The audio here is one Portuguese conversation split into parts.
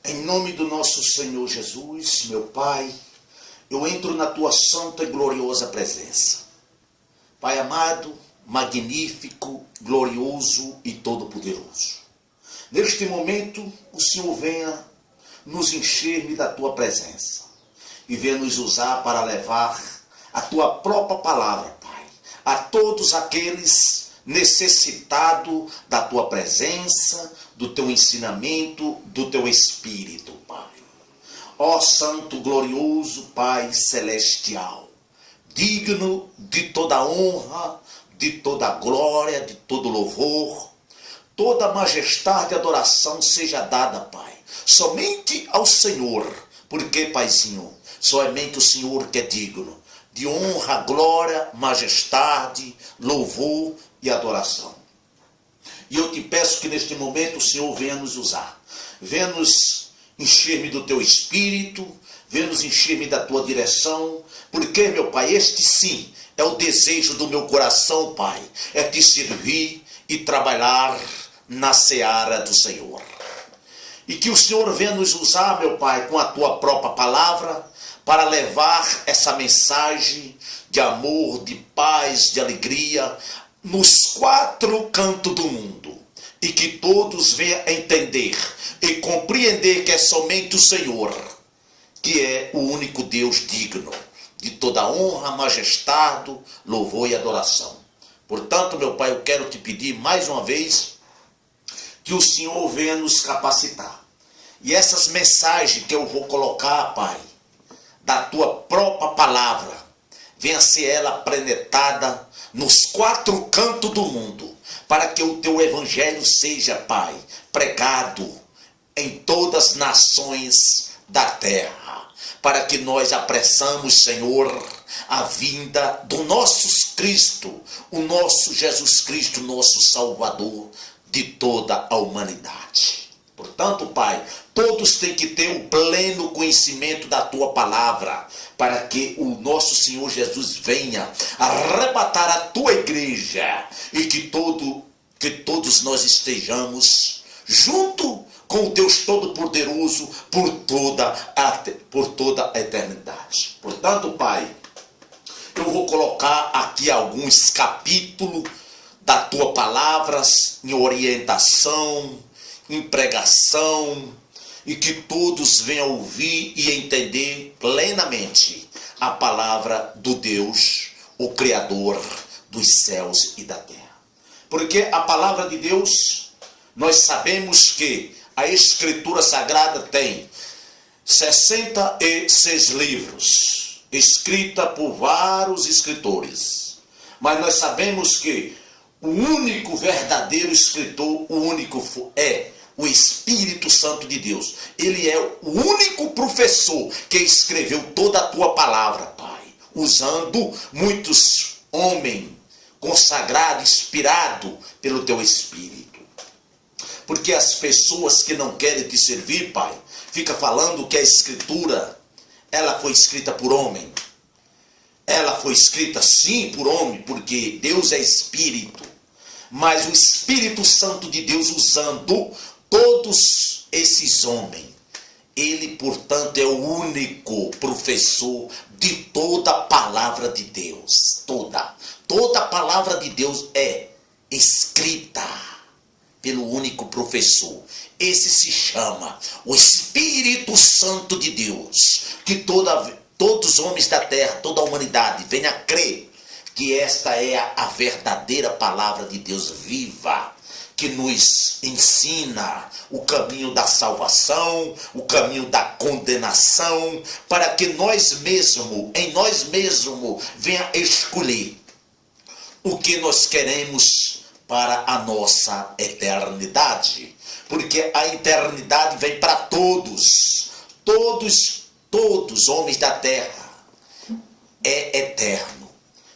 Em nome do nosso Senhor Jesus, meu Pai, eu entro na tua santa e gloriosa presença. Pai amado, magnífico, glorioso e todo-poderoso. Neste momento, o Senhor venha nos encher da tua presença e venha nos usar para levar a tua própria palavra, Pai, a todos aqueles necessitados da tua presença, do teu ensinamento, do teu Espírito, Pai. Ó Santo, glorioso Pai Celestial, digno de toda honra, de toda glória, de todo louvor, toda majestade e adoração seja dada, Pai, somente ao Senhor, porque, Paizinho, somente o Senhor que é digno de honra, glória, majestade, louvor e adoração. E eu te peço que neste momento o Senhor venha nos usar, venha nos encher-me do teu Espírito, venha nos encher-me da tua direção, porque, meu Pai, este sim é o desejo do meu coração, Pai, é te servir e trabalhar na seara do Senhor. E que o Senhor venha nos usar, meu Pai, com a tua própria palavra, para levar essa mensagem de amor, de paz, de alegria, nos quatro cantos do mundo. E que todos venham entender e compreender que é somente o Senhor, que é o único Deus digno de toda honra, majestade, louvor e adoração. Portanto, meu Pai, eu quero te pedir mais uma vez que o Senhor venha nos capacitar. E essas mensagens que eu vou colocar, Pai, da tua própria palavra, venha ser ela apresentada nos quatro cantos do mundo, para que o teu evangelho seja, Pai, pregado em todas as nações da terra, para que nós apressamos, Senhor, a vinda do nosso Cristo, o nosso Jesus Cristo, nosso Salvador de toda a humanidade. Portanto, Pai, todos têm que ter o pleno conhecimento da tua palavra, para que o nosso Senhor Jesus venha arrebatar a tua igreja e que todos nós estejamos junto com o Deus Todo-Poderoso por toda a eternidade. Portanto, Pai, eu vou colocar aqui alguns capítulos da tua palavra em orientação, em pregação, e que todos venham ouvir e entender plenamente a palavra do Deus, o Criador dos céus e da terra. Porque a palavra de Deus, nós sabemos que a Escritura Sagrada tem 66 livros, escrita por vários escritores. Mas nós sabemos que o único verdadeiro escritor, o único é o Espírito Santo de Deus. Ele é o único professor que escreveu toda a tua palavra, Pai, usando muitos homens consagrados, inspirados pelo teu Espírito. Porque as pessoas que não querem te servir, Pai, ficam falando que a Escritura, ela foi escrita por homem. Ela foi escrita sim por homem, porque Deus é Espírito. Mas o Espírito Santo de Deus usando todos esses homens. Ele, portanto, é o único professor de toda a palavra de Deus. Toda a palavra de Deus é escrita pelo único professor. Esse se chama o Espírito Santo de Deus. Que todos os homens da terra, toda a humanidade venha a crer que esta é a verdadeira palavra de Deus viva, que nos ensina o caminho da salvação, o caminho da condenação, para que em nós mesmos, venha escolher o que nós queremos para a nossa eternidade. Porque a eternidade vem para todos homens da terra, é eterno.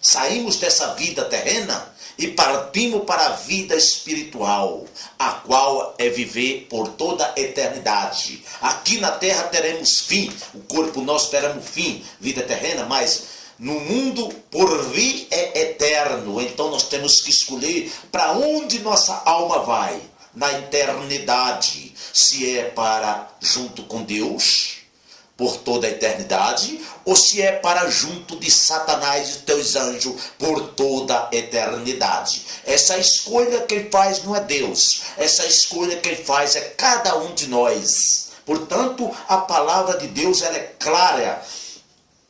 Saímos dessa vida terrena e partimos para a vida espiritual, a qual é viver por toda a eternidade. Aqui na terra teremos fim, o corpo nosso teremos fim, vida terrena, mas no mundo por vir é eterno. Então nós temos que escolher para onde nossa alma vai. na eternidade, se é para junto com Deus por toda a eternidade, ou se é para junto de Satanás e teus anjos por toda a eternidade. Essa escolha quem faz não é Deus, essa escolha quem faz é cada um de nós. Portanto, a palavra de Deus ela é clara.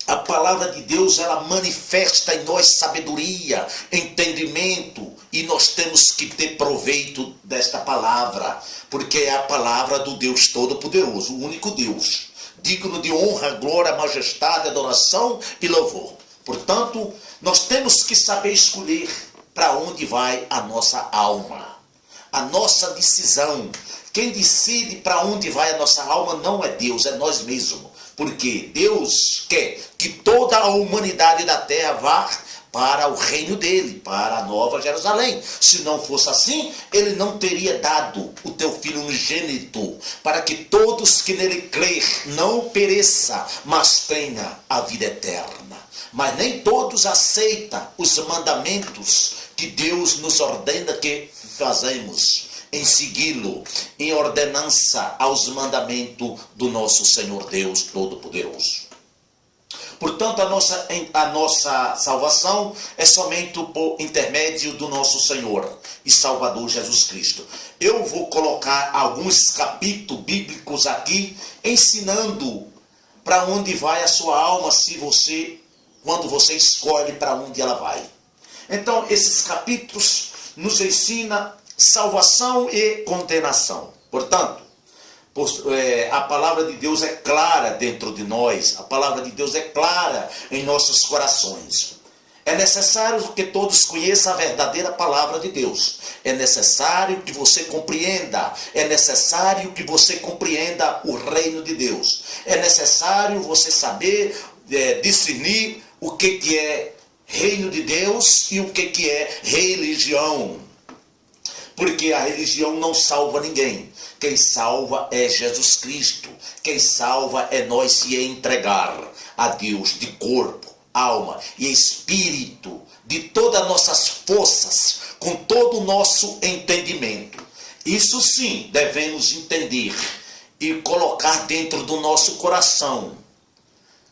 A palavra de Deus ela manifesta em nós sabedoria, entendimento, e nós temos que ter proveito desta palavra, porque é a palavra do Deus Todo-Poderoso, o único Deus, digno de honra, glória, majestade, adoração e louvor. Portanto, nós temos que saber escolher para onde vai a nossa alma, a nossa decisão. Quem decide para onde vai a nossa alma não é Deus, é nós mesmos. Porque Deus quer que toda a humanidade da terra vá para o reino dele, para a Nova Jerusalém. Se não fosse assim, ele não teria dado o teu Filho unigênito, para que todos que nele crer não pereça, mas tenha a vida eterna. Mas nem todos aceitam os mandamentos que Deus nos ordena que fazemos, em segui-lo, em ordenança aos mandamentos do nosso Senhor Deus Todo-Poderoso. Portanto, a nossa salvação é somente por intermédio do nosso Senhor e Salvador Jesus Cristo. Eu vou colocar alguns capítulos bíblicos aqui, ensinando para onde vai a sua alma, quando você escolhe para onde ela vai. Então, esses capítulos nos ensinam salvação e condenação. Portanto, a palavra de Deus é clara dentro de nós, a palavra de Deus é clara em nossos corações. É necessário que todos conheçam a verdadeira palavra de Deus. É necessário que você compreenda. É necessário que você compreenda o reino de Deus. É necessário você saber discernir o que é reino de Deus e o que é religião. Porque a religião não salva ninguém. Quem salva é Jesus Cristo. Quem salva é nós se entregar a Deus de corpo, alma e espírito, de todas as nossas forças, com todo o nosso entendimento. Isso sim devemos entender e colocar dentro do nosso coração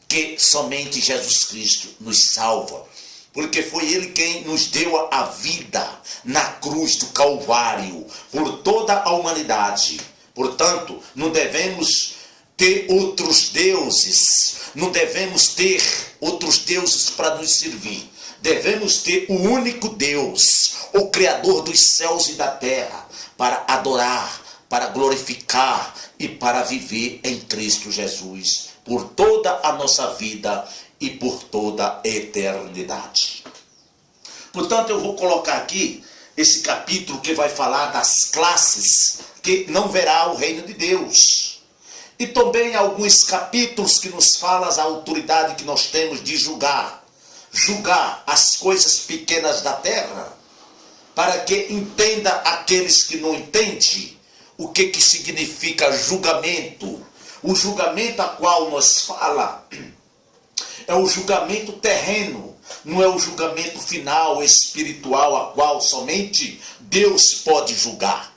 que somente Jesus Cristo nos salva. Porque foi Ele quem nos deu a vida na cruz do Calvário por toda a humanidade. Portanto, não devemos ter outros deuses, não devemos ter outros deuses para nos servir. Devemos ter o único Deus, o Criador dos céus e da terra, para adorar, para glorificar e para viver em Cristo Jesus por toda a nossa vida e por toda a eternidade. Portanto, eu vou colocar aqui esse capítulo que vai falar das classes que não verá o reino de Deus. E também alguns capítulos que nos falam a autoridade que nós temos de julgar as coisas pequenas da terra, para que entenda aqueles que não entendem o que significa julgamento. O julgamento a qual nós fala é o julgamento terreno, não é o julgamento final, espiritual, a qual somente Deus pode julgar.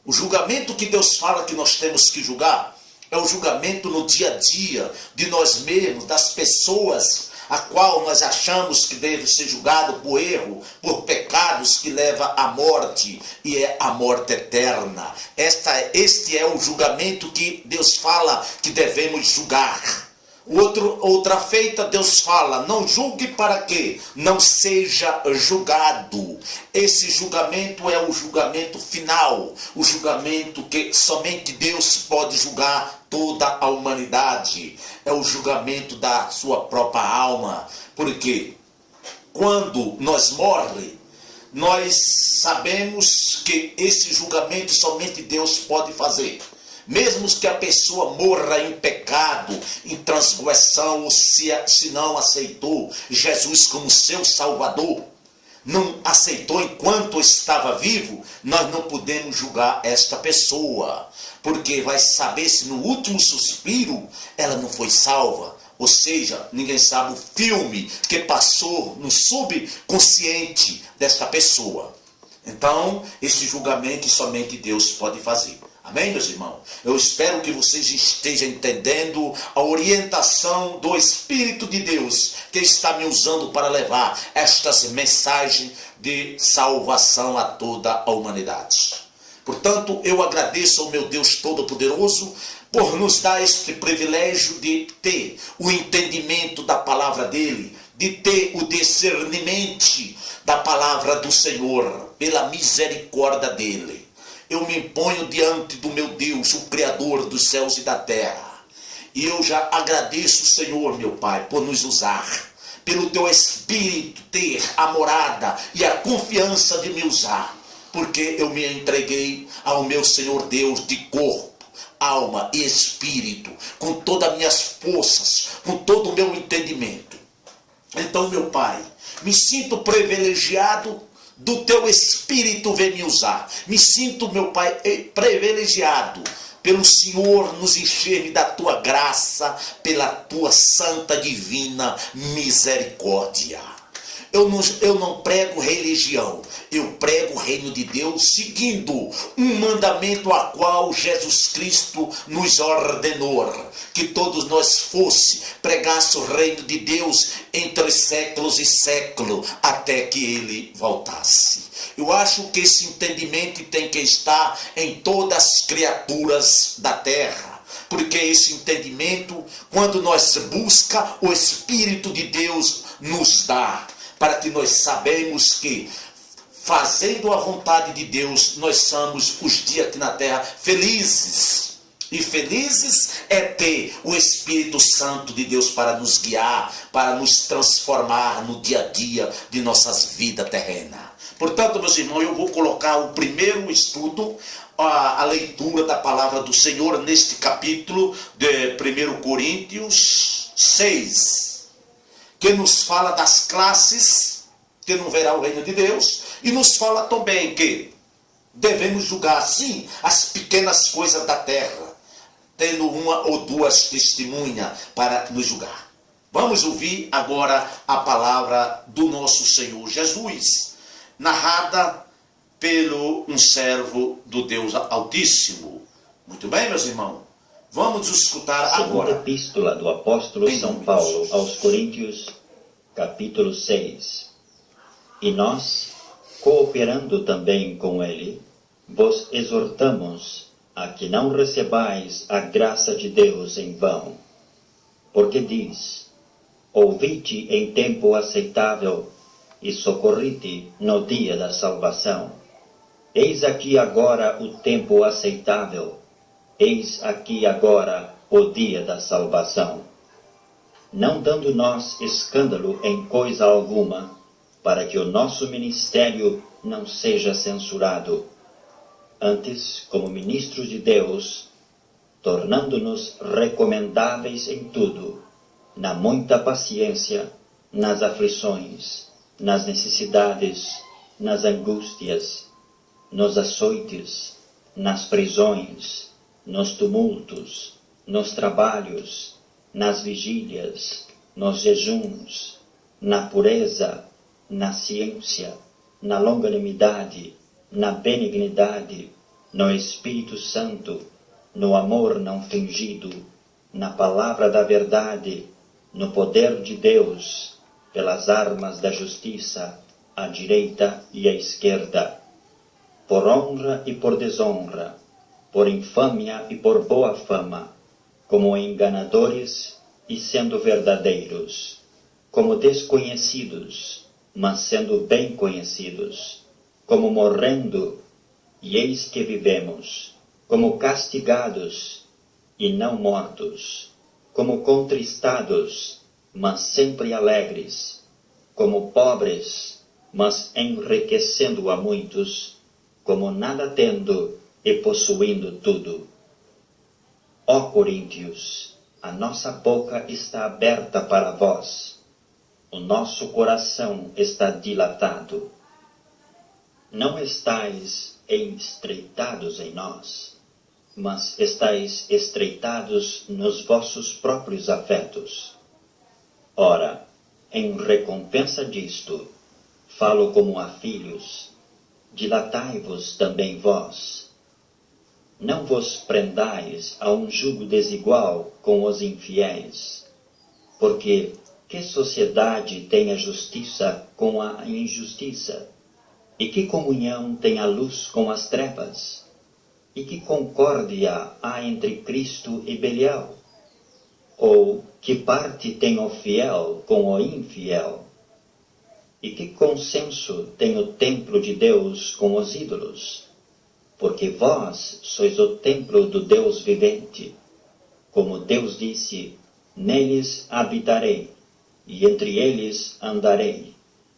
O julgamento que Deus fala que nós temos que julgar é o julgamento no dia a dia de nós mesmos, das pessoas a qual nós achamos que deve ser julgado por erro, por pecados que leva à morte, e é a morte eterna. Este é o julgamento que Deus fala que devemos julgar. Outra feita, Deus fala, não julgue para que não seja julgado. Esse julgamento é o julgamento final, o julgamento que somente Deus pode julgar toda a humanidade. É o julgamento da sua própria alma, porque quando nós morremos, nós sabemos que esse julgamento somente Deus pode fazer. Mesmo que a pessoa morra em pecado, em transgressão, ou se não aceitou Jesus como seu Salvador, não aceitou enquanto estava vivo, nós não podemos julgar esta pessoa, porque vai saber se no último suspiro ela não foi salva. Ou seja, ninguém sabe o filme que passou no subconsciente desta pessoa. Então, esse julgamento somente Deus pode fazer. Amém, meus irmãos? Eu espero que vocês estejam entendendo a orientação do Espírito de Deus que está me usando para levar estas mensagens de salvação a toda a humanidade. Portanto, eu agradeço ao meu Deus Todo-Poderoso por nos dar este privilégio de ter o entendimento da palavra dele, de ter o discernimento da palavra do Senhor, pela misericórdia dele. Eu me ponho diante do meu Deus, o Criador dos céus e da terra. E eu já agradeço, Senhor, meu Pai, por nos usar. Pelo teu Espírito ter a morada e a confiança de me usar. Porque eu me entreguei ao meu Senhor Deus de corpo, alma e espírito, com todas as minhas forças, com todo o meu entendimento. Então, meu Pai, me sinto privilegiado do teu Espírito vem me usar. Me sinto, meu Pai, privilegiado pelo Senhor nos encher da tua graça, pela tua santa divina misericórdia. Eu não prego religião, eu prego o reino de Deus seguindo um mandamento a qual Jesus Cristo nos ordenou, que todos nós pregasse o reino de Deus entre séculos e séculos, até que ele voltasse. Eu acho que esse entendimento tem que estar em todas as criaturas da terra. Porque esse entendimento, quando nós buscamos, o Espírito de Deus nos dá. Para que nós sabemos que, fazendo a vontade de Deus, nós somos os dias aqui na terra felizes. E felizes é ter o Espírito Santo de Deus para nos guiar, para nos transformar no dia a dia de nossas vidas terrenas. Portanto, meus irmãos, eu vou colocar o primeiro estudo, a leitura da palavra do Senhor neste capítulo de 1 Coríntios 6. Que nos fala das classes que não verá o reino de Deus, e nos fala também que devemos julgar, sim, as pequenas coisas da terra, tendo uma ou duas testemunhas para nos julgar. Vamos ouvir agora a palavra do nosso Senhor Jesus, narrada pelo um servo do Deus Altíssimo. Muito bem, meus irmãos? Vamos escutar agora. Segunda epístola do apóstolo São Paulo aos Coríntios, capítulo 6. E nós, cooperando também com ele, vos exortamos a que não recebais a graça de Deus em vão. Porque diz: ouvi-te em tempo aceitável e socorri-te no dia da salvação. Eis aqui agora o tempo aceitável. Eis aqui agora o dia da salvação. Não dando nós escândalo em coisa alguma, para que o nosso ministério não seja censurado. Antes, como ministros de Deus, tornando-nos recomendáveis em tudo, na muita paciência, nas aflições, nas necessidades, nas angústias, nos açoites, nas prisões, nos tumultos, nos trabalhos, nas vigílias, nos jejuns, na pureza, na ciência, na longanimidade, na benignidade, no Espírito Santo, no amor não fingido, na palavra da verdade, no poder de Deus, pelas armas da justiça, à direita e à esquerda, por honra e por desonra, por infâmia e por boa fama, como enganadores e sendo verdadeiros, como desconhecidos, mas sendo bem conhecidos, como morrendo, e eis que vivemos, como castigados e não mortos, como contristados, mas sempre alegres, como pobres, mas enriquecendo a muitos, como nada tendo e possuindo tudo. Ó Coríntios, a nossa boca está aberta para vós, o nosso coração está dilatado. Não estáis estreitados em nós, mas estáis estreitados nos vossos próprios afetos. Ora, em recompensa disto, falo como a filhos. dilatai-vos também vós. Não vos prendais a um jugo desigual com os infiéis, porque que sociedade tem a justiça com a injustiça? E que comunhão tem a luz com as trevas? E que concórdia há entre Cristo e Belial? Ou que parte tem o fiel com o infiel? E que consenso tem o templo de Deus com os ídolos? Porque vós sois o templo do Deus vivente. Como Deus disse, neles habitarei, e entre eles andarei,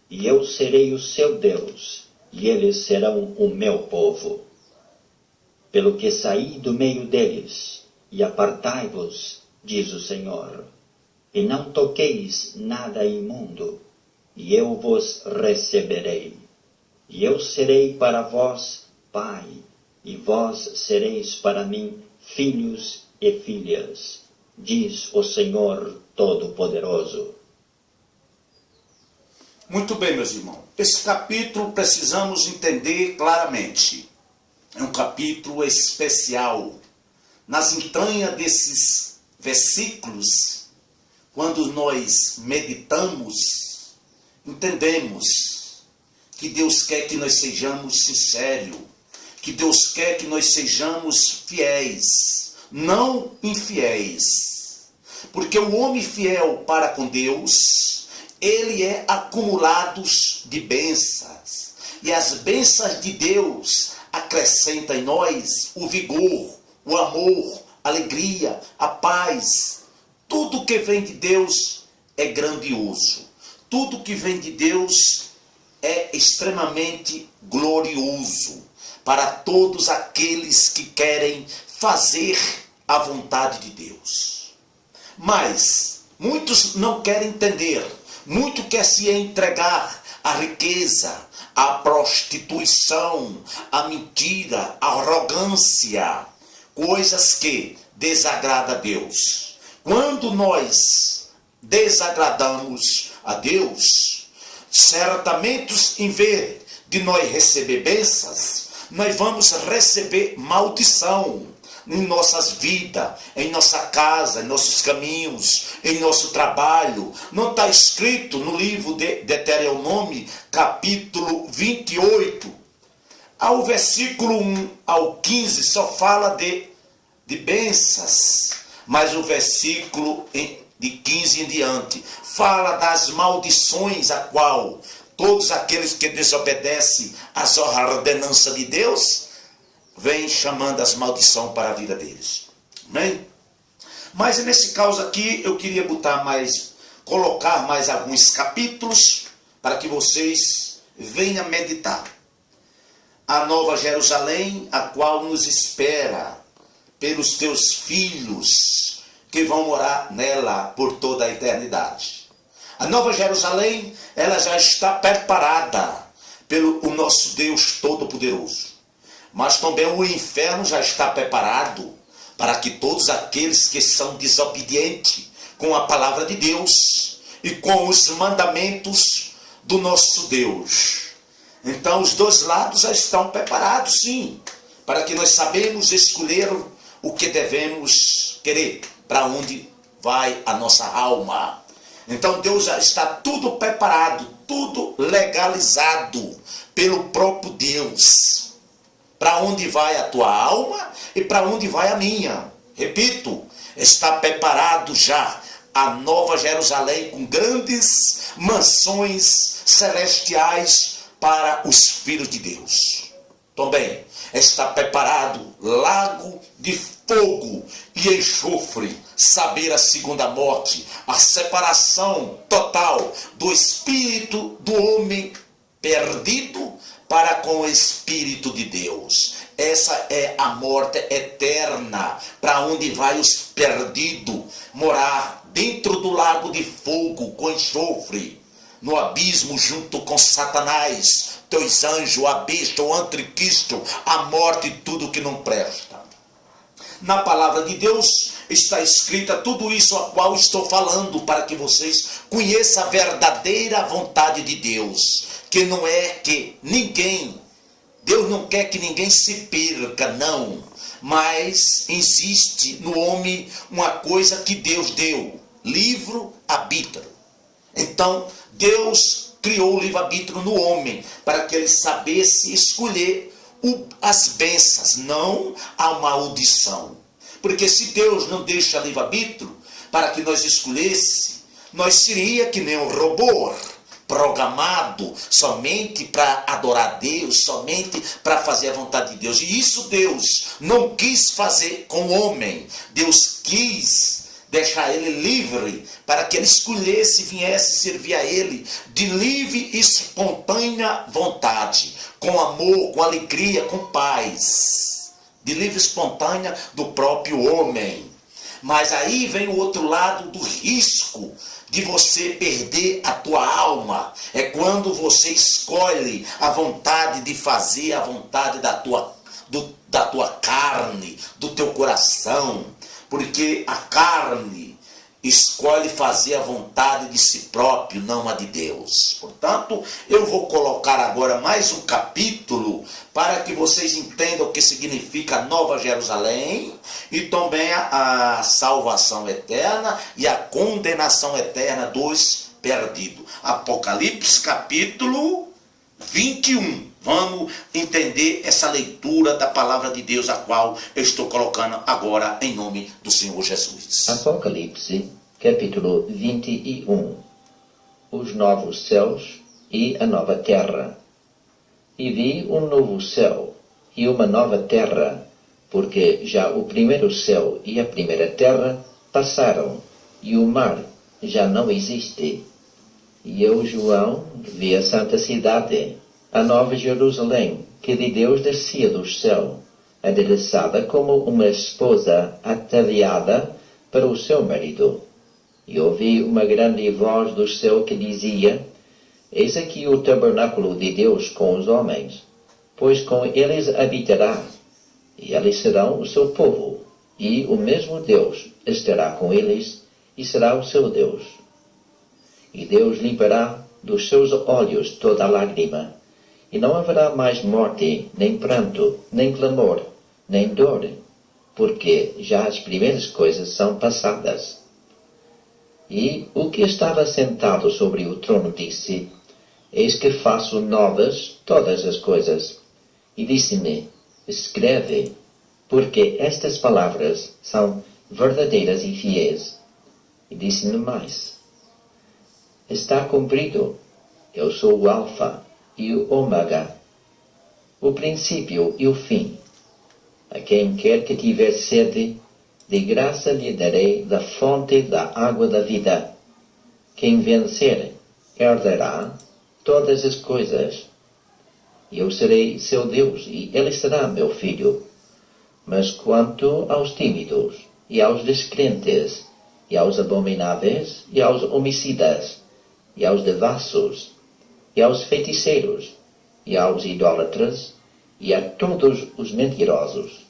e eu serei o seu Deus, e eles serão o meu povo. Pelo que saí do meio deles, e apartai-vos, diz o Senhor, e não toqueis nada imundo, e eu vos receberei, e eu serei para vós pai, e vós sereis para mim filhos e filhas, diz o Senhor Todo-Poderoso. Muito bem, meus irmãos. Esse capítulo precisamos entender claramente. É um capítulo especial. Nas entranhas desses versículos, quando nós meditamos, entendemos que Deus quer que nós sejamos sinceros, que Deus quer que nós sejamos fiéis, não infiéis. Porque o homem fiel para com Deus, ele é acumulado de bênçãos. E as bênçãos de Deus acrescentam em nós o vigor, o amor, a alegria, a paz. Tudo que vem de Deus é grandioso. Tudo que vem de Deus é extremamente glorioso para todos aqueles que querem fazer a vontade de Deus. Mas muitos não querem entender. Muito quer se entregar à riqueza, à prostituição, à mentira, à arrogância, coisas que desagradam a Deus. Quando nós desagradamos a Deus, certamente em vez de nós receber bênçãos, nós vamos receber maldição em nossas vidas, em nossa casa, em nossos caminhos, em nosso trabalho. Não está escrito no livro de Deuteronômio, capítulo 28, ao versículo 1 ao 15, só fala de bênçãos, mas o versículo de 15 em diante fala das maldições a qual todos aqueles que desobedecem às ordenanças de Deus vem chamando as maldições para a vida deles. Amém? Mas nesse caso aqui eu queria colocar mais alguns capítulos para que vocês venham meditar. A Nova Jerusalém, a qual nos espera pelos teus filhos que vão morar nela por toda a eternidade. A Nova Jerusalém, ela já está preparada pelo nosso Deus Todo-Poderoso. Mas também o inferno já está preparado para que todos aqueles que são desobedientes com a palavra de Deus e com os mandamentos do nosso Deus. Então os dois lados já estão preparados, sim, para que nós sabemos escolher o que devemos querer, para onde vai a nossa alma. Então Deus já está tudo preparado, tudo legalizado pelo próprio Deus. Para onde vai a tua alma e para onde vai a minha. Repito, está preparado já a Nova Jerusalém com grandes mansões celestiais para os filhos de Deus. Também está preparado lago de fogo e enxofre, saber a segunda morte, a separação total do espírito do homem perdido para com o Espírito de Deus. Essa é a morte eterna, para onde vai os perdidos morar dentro do lago de fogo com enxofre, no abismo junto com Satanás, teus anjos, a besta, o anticristo, a morte e tudo que não presta. Na palavra de Deus está escrita tudo isso a qual estou falando, para que vocês conheçam a verdadeira vontade de Deus, que não é que ninguém Deus não quer que ninguém se perca, não. Mas existe no homem uma coisa que Deus deu: livre-arbítrio. Então, Deus criou o livre-arbítrio no homem, para que ele sabesse escolher as bênçãos, não a maldição. Porque se Deus não deixa livre-arbítrio para que nós escolhesse, nós seria que nem um robô, programado somente para adorar Deus, somente para fazer a vontade de Deus. E isso Deus não quis fazer com o homem. Deus quis deixar ele livre para que ele escolhesse e viesse servir a ele de livre e espontânea vontade, com amor, com alegria, com paz, de livre e espontânea do próprio homem. Mas aí vem o outro lado do risco de você perder a tua alma. É quando você escolhe a vontade de fazer a vontade da tua carne, do teu coração. Porque a carne escolhe fazer a vontade de si próprio, não a de Deus. Portanto, eu vou colocar agora mais um capítulo para que vocês entendam o que significa a Nova Jerusalém e também a salvação eterna e a condenação eterna dos perdidos. Apocalipse capítulo 21. Vamos entender essa leitura da palavra de Deus, a qual eu estou colocando agora em nome do Senhor Jesus. Apocalipse, capítulo 21. Os novos céus e a nova terra. E vi um novo céu e uma nova terra, porque já o primeiro céu e a primeira terra passaram, e o mar já não existe. E eu, João, vi a santa cidade, a nova Jerusalém, que de Deus descia do céu, adereçada como uma esposa ataviada para o seu marido. E ouvi uma grande voz do céu que dizia: Eis aqui o tabernáculo de Deus com os homens, pois com eles habitará, e eles serão o seu povo, e o mesmo Deus estará com eles, e será o seu Deus. E Deus limpará dos seus olhos toda a lágrima, e não haverá mais morte, nem pranto, nem clamor, nem dor, porque já as primeiras coisas são passadas. E o que estava sentado sobre o trono disse: Eis que faço novas todas as coisas. E disse-me: Escreve, porque estas palavras são verdadeiras e fiéis. E disse-me mais: Está cumprido. Eu sou o Alfa e o Ômega, o princípio e o fim. A quem quer que tiver sede, de graça lhe darei da fonte da água da vida. Quem vencer, herdará todas as coisas. Eu serei seu Deus, e ele será meu filho. Mas quanto aos tímidos, e aos descrentes, e aos abomináveis, e aos homicidas, e aos devassos, e aos feiticeiros, e aos idólatras, e a todos os mentirosos,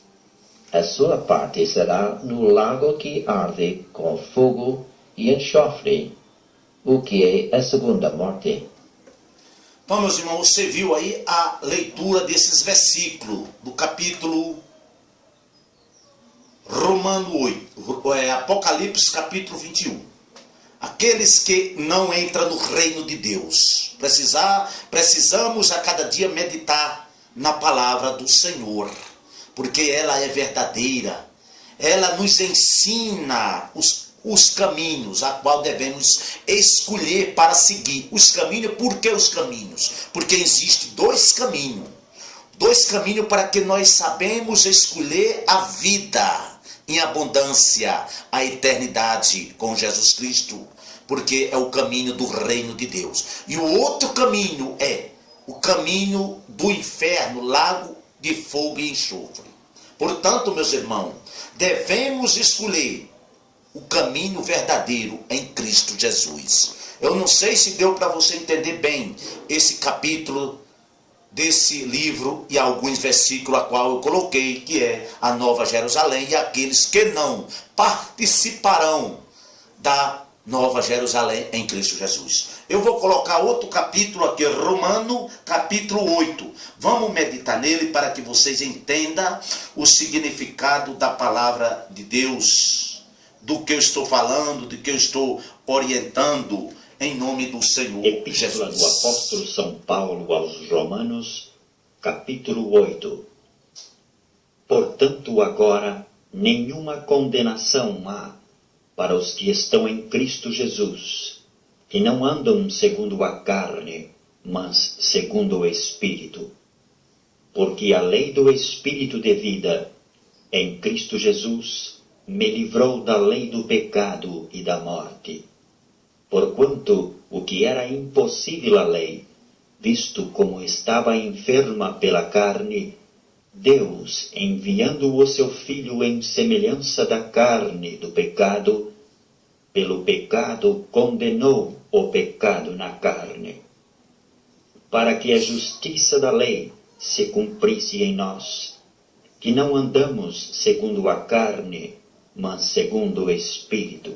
a sua parte será no lago que arde com fogo e enxofre, o que é a segunda morte. Então, meus irmãos, você viu aí a leitura desses versículos do capítulo Apocalipse capítulo 21. Aqueles que não entram no reino de Deus. Precisamos a cada dia meditar na palavra do Senhor, porque ela é verdadeira. Ela nos ensina os caminhos a qual devemos escolher para seguir. Os caminhos, por que os caminhos? Porque existem dois caminhos. Dois caminhos para que nós sabemos escolher a vida em abundância, a eternidade com Jesus Cristo, porque é o caminho do reino de Deus. E o outro caminho é o caminho do inferno, lago de fogo e enxofre. Portanto, meus irmãos, devemos escolher o caminho verdadeiro em Cristo Jesus. Eu não sei se deu para você entender bem esse capítulo desse livro e alguns versículos a qual eu coloquei, que é a Nova Jerusalém, e aqueles que não participarão da Nova Jerusalém em Cristo Jesus. Eu vou colocar outro capítulo aqui, Romano, capítulo 8. Vamos meditar nele para que vocês entendam o significado da palavra de Deus, do que eu estou falando, do que eu estou orientando, em nome do Senhor Epístola Jesus. do Apóstolo São Paulo aos Romanos, capítulo 8. Portanto, agora, nenhuma condenação há para os que estão em Cristo Jesus, que não andam segundo a carne, mas segundo o Espírito. Porque a lei do Espírito de vida, em Cristo Jesus, me livrou da lei do pecado e da morte. Porquanto o que era impossível à lei, visto como estava enferma pela carne, Deus, enviando o seu Filho em semelhança da carne do pecado, pelo pecado condenou o pecado na carne, para que a justiça da lei se cumprisse em nós, que não andamos segundo a carne, mas segundo o Espírito.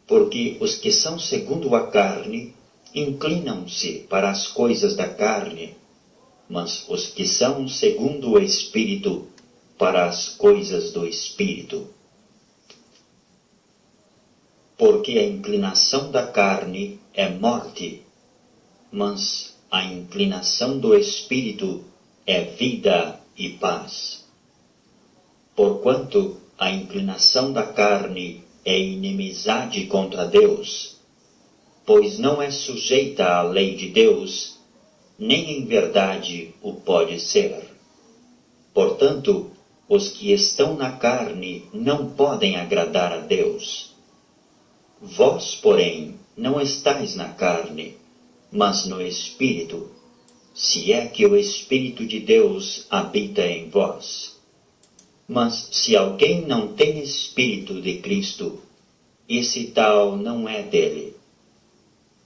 Porque os que são segundo a carne inclinam-se para as coisas da carne, mas os que são segundo o Espírito, para as coisas do Espírito. Porque a inclinação da carne é morte, mas a inclinação do Espírito é vida e paz. Porquanto a inclinação da carne é inimizade contra Deus, pois não é sujeita à lei de Deus, nem em verdade o pode ser. Portanto, os que estão na carne não podem agradar a Deus. Vós, porém, não estáis na carne, mas no Espírito, se é que o Espírito de Deus habita em vós. Mas se alguém não tem Espírito de Cristo, esse tal não é dele.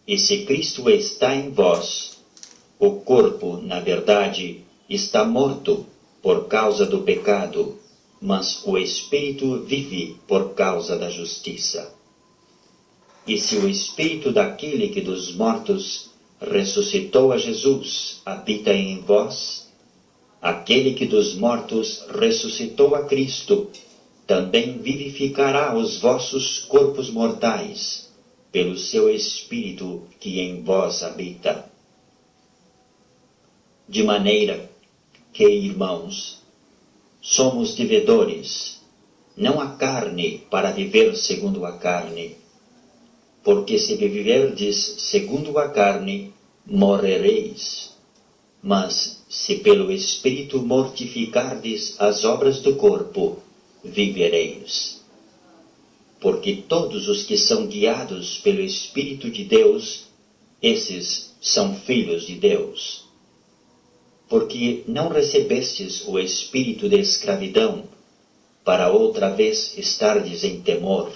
E se Cristo está em vós, o corpo, na verdade, está morto por causa do pecado, mas o Espírito vive por causa da justiça. E se o Espírito daquele que dos mortos ressuscitou a Jesus habita em vós, aquele que dos mortos ressuscitou a Cristo também vivificará os vossos corpos mortais, pelo seu Espírito que em vós habita. De maneira que, irmãos, somos devedores, não a carne para viver segundo a carne. Porque se viverdes segundo a carne, morrereis. Mas se pelo Espírito mortificardes as obras do corpo, vivereis. Porque todos os que são guiados pelo Espírito de Deus, esses são filhos de Deus. Porque não recebestes o espírito de escravidão, para outra vez estardes em temor,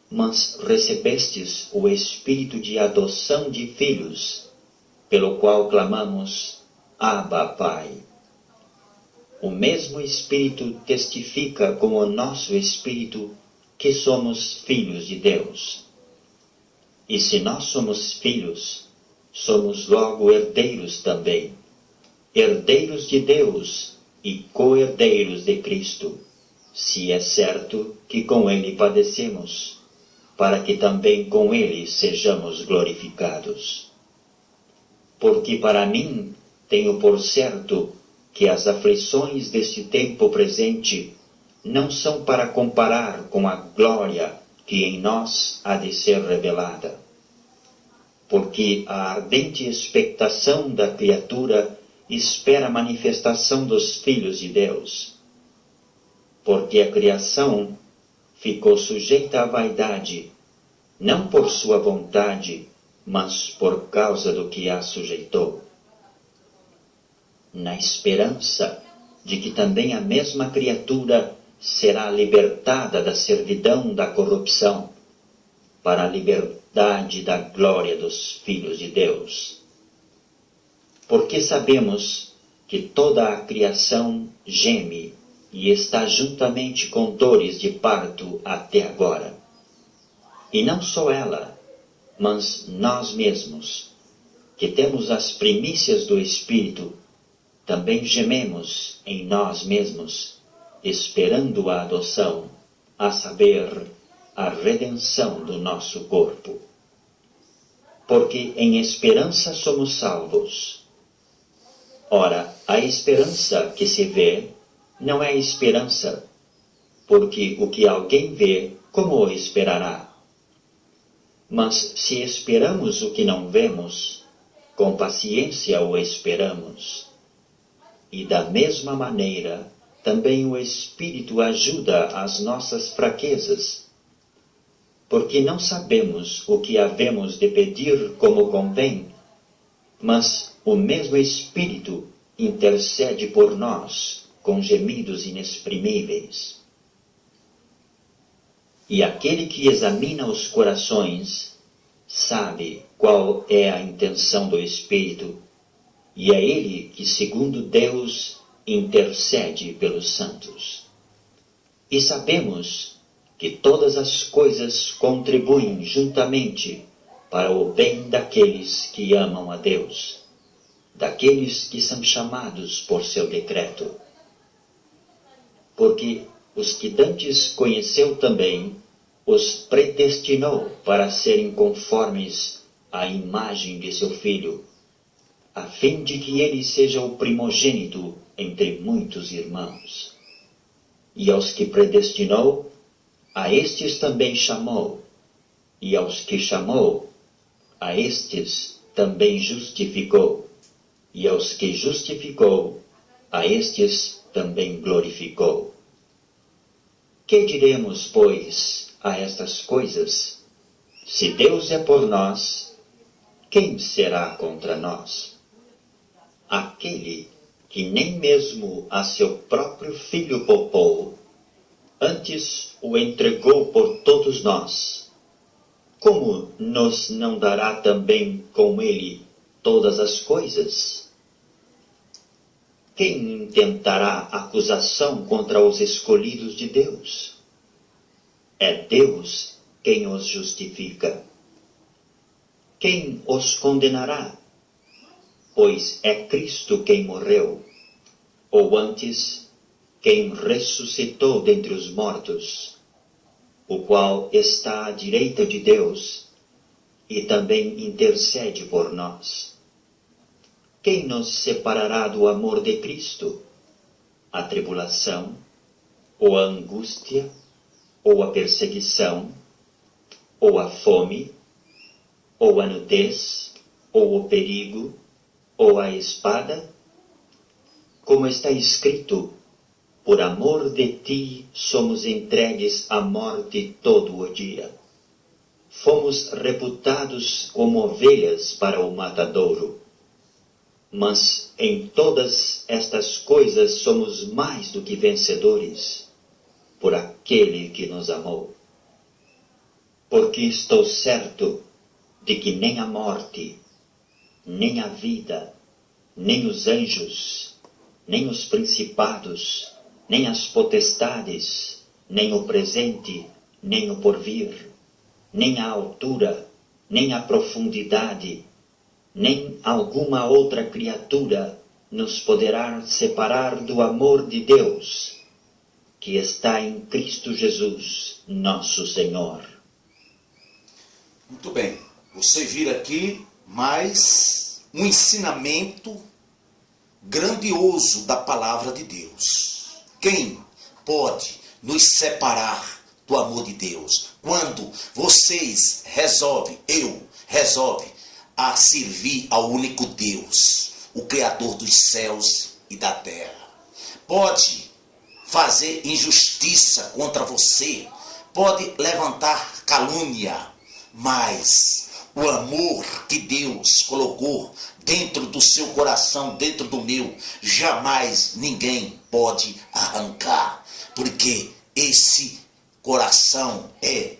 mas recebestes o espírito de adoção de filhos, pelo qual clamamos, Abba, Pai. O mesmo Espírito testifica com o nosso espírito que somos filhos de Deus. E se nós somos filhos, somos logo herdeiros também, herdeiros de Deus e co-herdeiros de Cristo, se é certo que com Ele padecemos, para que também com Ele sejamos glorificados. Porque para mim tenho por certo que as aflições deste tempo presente não são para comparar com a glória que em nós há de ser revelada. Porque a ardente expectação da criatura espera a manifestação dos filhos de Deus. Porque a criação ficou sujeita à vaidade, não por sua vontade, mas por causa do que a sujeitou. Na esperança de que também a mesma criatura será libertada da servidão da corrupção, para a liberdade da glória dos filhos de Deus. Porque sabemos que toda a criação geme e está juntamente com dores de parto até agora. E não só ela, mas nós mesmos, que temos as primícias do Espírito, também gememos em nós mesmos, esperando a adoção, a saber, a redenção do nosso corpo. Porque em esperança somos salvos. Ora, a esperança que se vê não é esperança, porque o que alguém vê, como o esperará? Mas se esperamos o que não vemos, com paciência o esperamos. E da mesma maneira, também o Espírito ajuda as nossas fraquezas, porque não sabemos o que havemos de pedir como convém, mas o mesmo Espírito intercede por nós com gemidos inexprimíveis. E aquele que examina os corações sabe qual é a intenção do Espírito, e é ele que, segundo Deus, intercede pelos santos. E sabemos que todas as coisas contribuem juntamente para o bem daqueles que amam a Deus, daqueles que são chamados por seu decreto. Porque os que dantes conheceu também, os predestinou para serem conformes à imagem de seu Filho, a fim de que ele seja o primogênito entre muitos irmãos. E aos que predestinou, a estes também chamou, e aos que chamou, a estes também justificou, e aos que justificou, a estes também glorificou. Que diremos, pois, a estas coisas? Se Deus é por nós, quem será contra nós? Aquele que nem mesmo a seu próprio Filho poupou, antes o entregou por todos nós, como nos não dará também com ele todas as coisas? Quem intentará acusação contra os escolhidos de Deus? É Deus quem os justifica. Quem os condenará? Pois é Cristo quem morreu, ou antes, quem ressuscitou dentre os mortos, o qual está à direita de Deus e também intercede por nós. Quem nos separará do amor de Cristo? A tribulação, ou a angústia, ou a perseguição, ou a fome, ou a nudez, ou o perigo, ou a espada? Como está escrito, por amor de ti somos entregues à morte todo o dia. Fomos reputados como ovelhas para o matadouro. Mas em todas estas coisas somos mais do que vencedores, por aquele que nos amou. Porque estou certo de que nem a morte, nem a vida, nem os anjos, nem os principados, nem as potestades, nem o presente, nem o porvir, nem a altura, nem a profundidade, nem alguma outra criatura nos poderá separar do amor de Deus, que está em Cristo Jesus, nosso Senhor. Muito bem, você vira aqui mais um ensinamento grandioso da palavra de Deus. Quem pode nos separar do amor de Deus? Quando vocês resolvem a servir ao único Deus, o Criador dos céus e da terra. Pode fazer injustiça contra você, pode levantar calúnia, mas o amor que Deus colocou dentro do seu coração, dentro do meu, jamais ninguém pode arrancar, porque esse coração é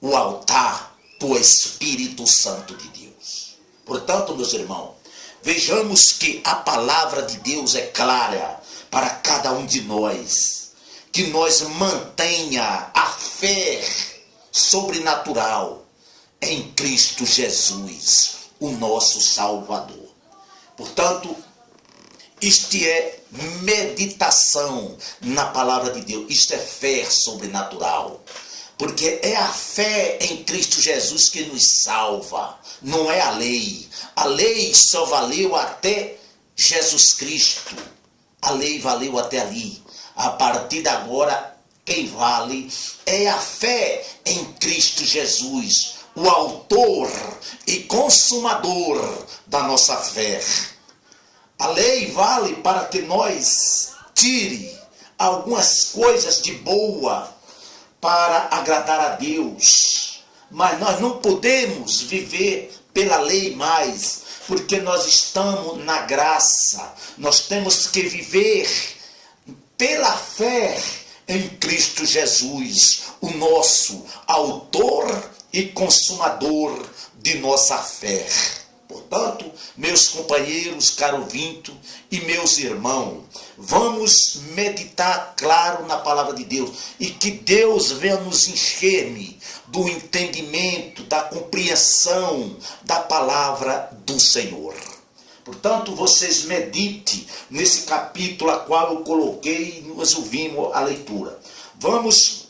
o altar do Espírito Santo de Deus. Portanto, meus irmãos, vejamos que a palavra de Deus é clara para cada um de nós, que nós mantenha a fé sobrenatural em Cristo Jesus, o nosso Salvador. Portanto, isto é meditação na palavra de Deus. Isto é fé sobrenatural. Porque é a fé em Cristo Jesus que nos salva. Não é a lei. A lei só valeu até Jesus Cristo. A lei valeu até ali. A partir de agora, quem vale é a fé em Cristo Jesus, o autor e consumador da nossa fé. A lei vale para que nós tire algumas coisas de boa para agradar a Deus. Mas nós não podemos viver pela lei mais, porque nós estamos na graça. Nós temos que viver pela fé em Cristo Jesus, o nosso autor e consumador de nossa fé. Portanto, meus companheiros, caro ouvinte e meus irmãos, vamos meditar claro na palavra de Deus e que Deus venha nos encher do entendimento, da compreensão da palavra do Senhor. Portanto, vocês meditem nesse capítulo a qual eu coloquei e nós ouvimos a leitura. Vamos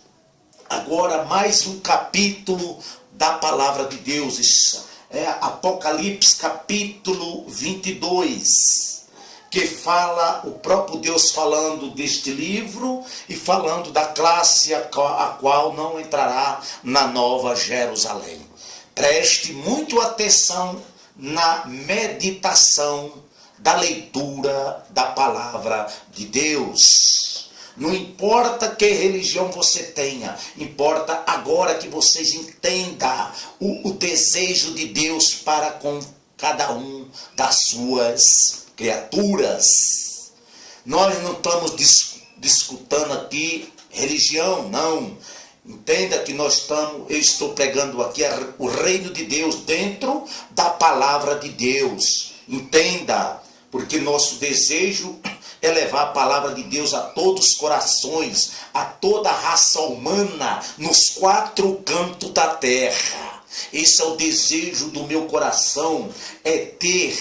agora mais um capítulo da palavra de Deus. É Apocalipse capítulo 22, que fala o próprio Deus falando deste livro e falando da classe a qual não entrará na Nova Jerusalém. Preste muito atenção na meditação da leitura da palavra de Deus. Não importa que religião você tenha, importa agora que vocês entendam o desejo de Deus para com cada um das suas criaturas. Nós não estamos discutindo aqui religião, não. Entenda que eu estou pregando aqui o reino de Deus dentro da palavra de Deus. Entenda, porque nosso desejo é levar a palavra de Deus a todos os corações, a toda a raça humana, nos 4 cantos da terra. Esse é o desejo do meu coração, é ter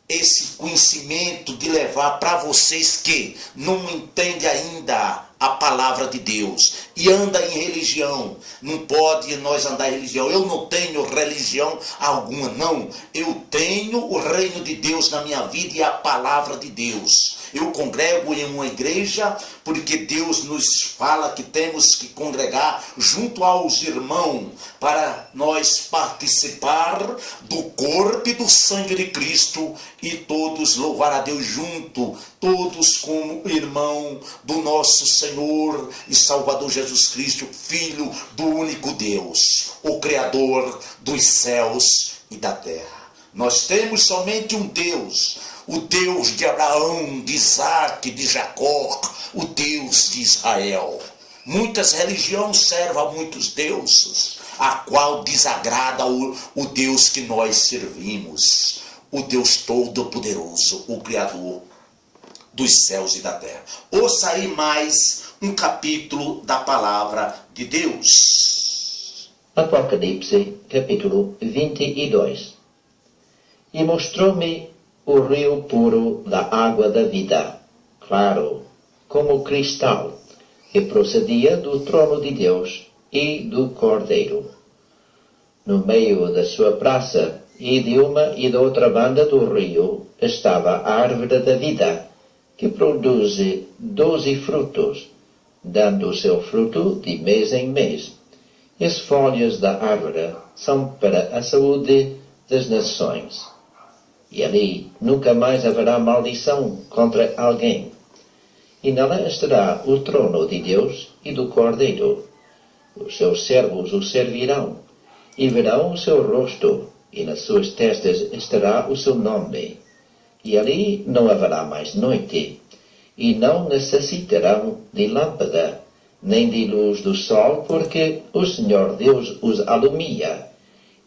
esse conhecimento de levar para vocês que não entendem ainda a palavra de Deus e anda em religião. Não pode nós andar em religião. Eu não tenho religião alguma, não. Eu tenho o reino de Deus na minha vida e a palavra de Deus. Eu congrego em uma igreja porque Deus nos fala que temos que congregar junto aos irmãos para nós participar do corpo e do sangue de Cristo e todos louvar a Deus junto, todos como irmão do nosso Senhor e Salvador Jesus Cristo, Filho do único Deus, o Criador dos céus e da terra. Nós temos somente um Deus, o Deus de Abraão, de Isaac, de Jacó, o Deus de Israel. Muitas religiões servem a muitos deuses, a qual desagrada o Deus que nós servimos, o Deus Todo-Poderoso, o Criador dos céus e da terra. Ouça aí mais um capítulo da palavra de Deus. Apocalipse, capítulo 22. E mostrou-me o rio puro da água da vida, claro, como cristal, que procedia do trono de Deus e do Cordeiro. No meio da sua praça, e de uma e da outra banda do rio, estava a árvore da vida, que produz 12 frutos, dando o seu fruto de mês em mês. E as folhas da árvore são para a saúde das nações. E ali nunca mais haverá maldição contra alguém. E nela estará o trono de Deus e do Cordeiro. Os seus servos o servirão, e verão o seu rosto, e nas suas testas estará o seu nome. E ali não haverá mais noite, e não necessitarão de lâmpada, nem de luz do sol, porque o Senhor Deus os alumia,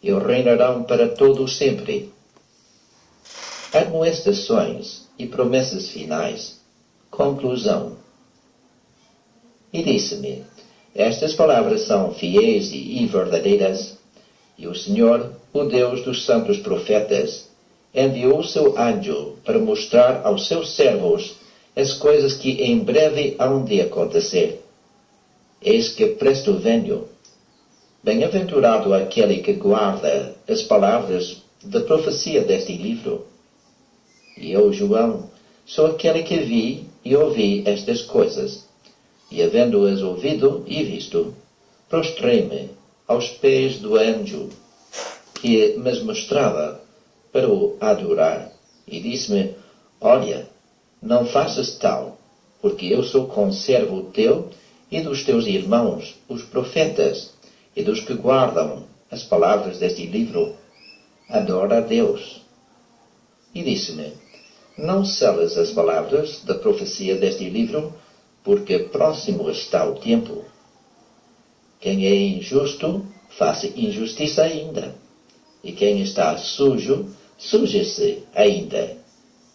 e reinarão para todo sempre. Admoestações e promessas finais. Conclusão. E disse-me: Estas palavras são fiéis e verdadeiras, e o Senhor, o Deus dos santos profetas, enviou o seu anjo para mostrar aos seus servos as coisas que em breve hão de acontecer. Eis que presto venho. Bem-aventurado aquele que guarda as palavras da profecia deste livro. E eu, João, sou aquele que vi e ouvi estas coisas, e havendo-as ouvido e visto, prostrei-me aos pés do anjo que me mostrava para o adorar, e disse-me: Olha, não faças tal, porque eu sou conservo teu e dos teus irmãos, os profetas, e dos que guardam as palavras deste livro. Adora a Deus. E disse-me: Não selas as palavras da profecia deste livro, porque próximo está o tempo. Quem é injusto, faça injustiça ainda. E quem está sujo, suje-se ainda.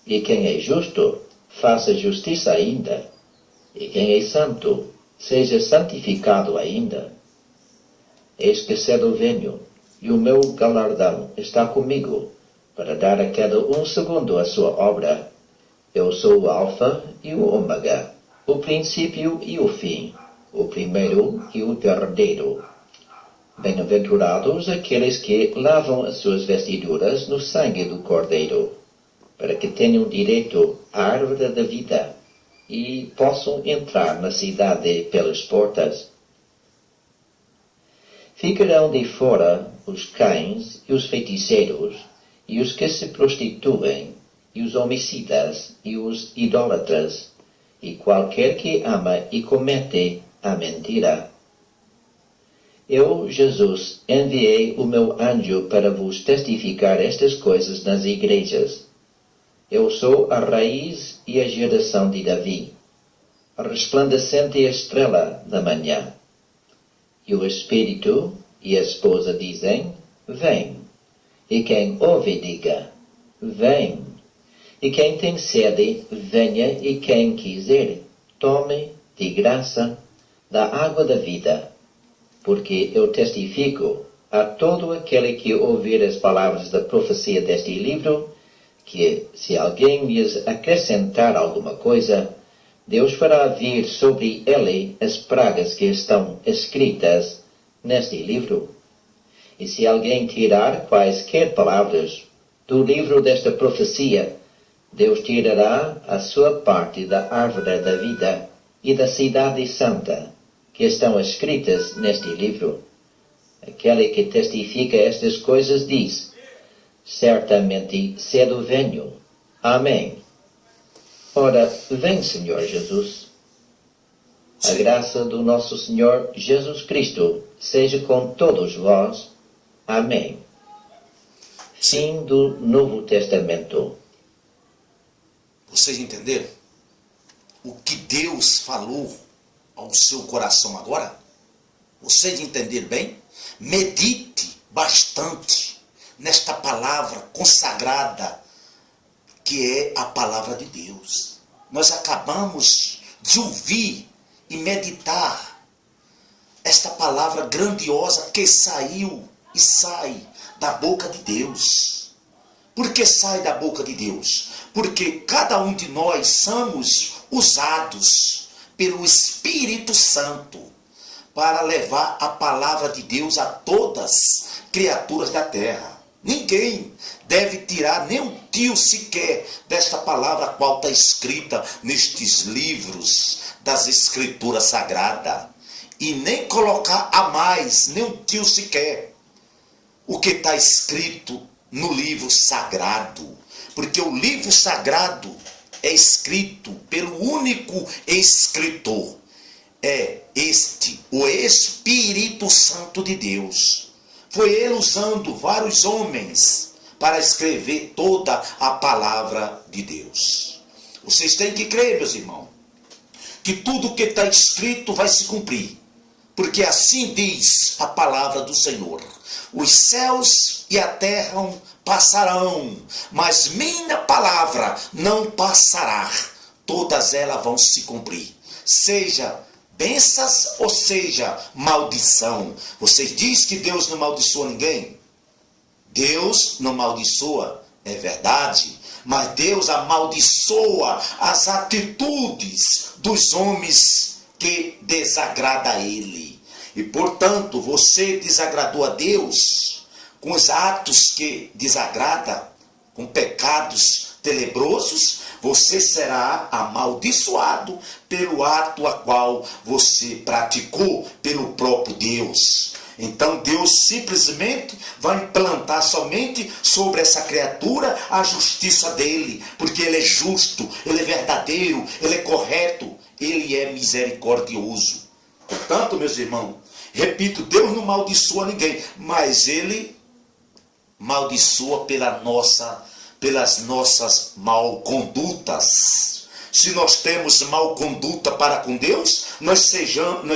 E quem é justo, faça justiça ainda. E quem é santo, seja santificado ainda. Eis que cedo venho, e o meu galardão está comigo, para dar a cada um segundo a sua obra. Eu sou o Alfa e o Ômega, o princípio e o fim, o primeiro e o derradeiro. Bem-aventurados aqueles que lavam as suas vestiduras no sangue do Cordeiro, para que tenham direito à árvore da vida e possam entrar na cidade pelas portas. Ficarão de fora os cães e os feiticeiros, e os que se prostituem, e os homicidas, e os idólatras, e qualquer que ama e comete a mentira. Eu, Jesus, enviei o meu anjo para vos testificar estas coisas nas igrejas. Eu sou a raiz e a geração de Davi, a resplandecente estrela da manhã. E o Espírito e a esposa dizem: Vem. E quem ouve, diga: Vem. E quem tem sede, venha, e quem quiser, tome de graça da água da vida. Porque eu testifico a todo aquele que ouvir as palavras da profecia deste livro, que, se alguém lhes acrescentar alguma coisa, Deus fará vir sobre ele as pragas que estão escritas neste livro. E se alguém tirar quaisquer palavras do livro desta profecia, Deus tirará a sua parte da árvore da vida e da cidade santa, que estão escritas neste livro. Aquele que testifica estas coisas diz: Certamente cedo venho. Amém. Ora, vem, Senhor Jesus. A graça do nosso Senhor Jesus Cristo seja com todos vós. Amém. Fim do Novo Testamento. Vocês entenderam o que Deus falou ao seu coração agora? Vocês entenderam bem? Medite bastante nesta palavra consagrada, que é a palavra de Deus. Nós acabamos de ouvir e meditar esta palavra grandiosa que saiu e sai da boca de Deus. Por que sai da boca de Deus? Porque cada um de nós somos usados pelo Espírito Santo para levar a palavra de Deus a todas as criaturas da terra. Ninguém deve tirar nem um tio sequer desta palavra qual está escrita nestes livros das Escrituras Sagradas. E nem colocar a mais, nem um tio sequer, o que está escrito no livro sagrado. Porque o livro sagrado é escrito pelo único escritor. É este, o Espírito Santo de Deus. Foi ele usando vários homens para escrever toda a palavra de Deus. Vocês têm que crer, meus irmãos, que tudo que está escrito vai se cumprir. Porque assim diz a palavra do Senhor: os céus e a terra passarão, mas minha palavra não passará. Todas elas vão se cumprir. Seja bênçãos, ou seja, maldição. Vocês dizem que Deus não amaldiçoa ninguém? Deus não amaldiçoa, é verdade, mas Deus amaldiçoa as atitudes dos homens que desagradam a Ele. E, portanto, você desagradou a Deus com os atos que desagradam, com pecados tenebrosos, você será amaldiçoado pelo ato a qual você praticou pelo próprio Deus. Então Deus simplesmente vai implantar somente sobre essa criatura a justiça dele, porque ele é justo, ele é verdadeiro, ele é correto, ele é misericordioso. Portanto, meus irmãos, repito, Deus não amaldiçoa ninguém, mas ele amaldiçoa pelas nossas mal-condutas. Se nós temos mal-conduta para com Deus, nós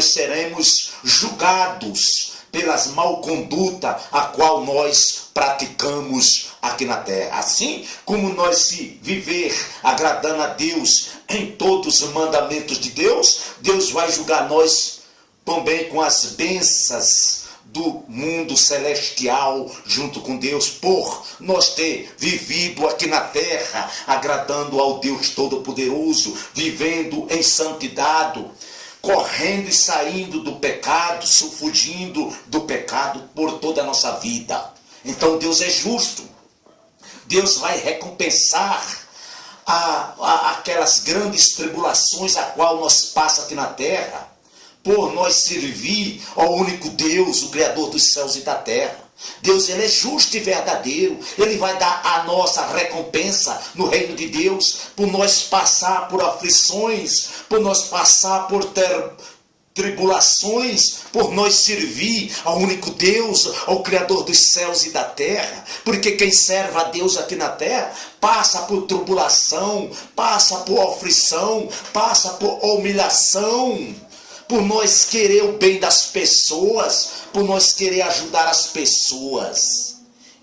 seremos julgados pelas mal-conduta a qual nós praticamos aqui na terra. Assim como nós se viver agradando a Deus em todos os mandamentos de Deus, Deus vai julgar nós também com as bênçãos do mundo celestial junto com Deus, por nós ter vivido aqui na terra agradando ao Deus Todo-Poderoso, vivendo em santidade, correndo e saindo do pecado, fugindo do pecado por toda a nossa vida. Então Deus é justo. Deus vai recompensar aquelas grandes tribulações a qual nós passamos aqui na terra, por nós servir ao único Deus, o Criador dos céus e da terra. Deus, ele é justo e verdadeiro. Ele vai dar a nossa recompensa no reino de Deus, por nós passar por aflições, por nós passar por tribulações, por nós servir ao único Deus, ao Criador dos céus e da terra. Porque quem serve a Deus aqui na terra passa por tribulação, passa por aflição, passa por humilhação, por nós querer o bem das pessoas, por nós querer ajudar as pessoas.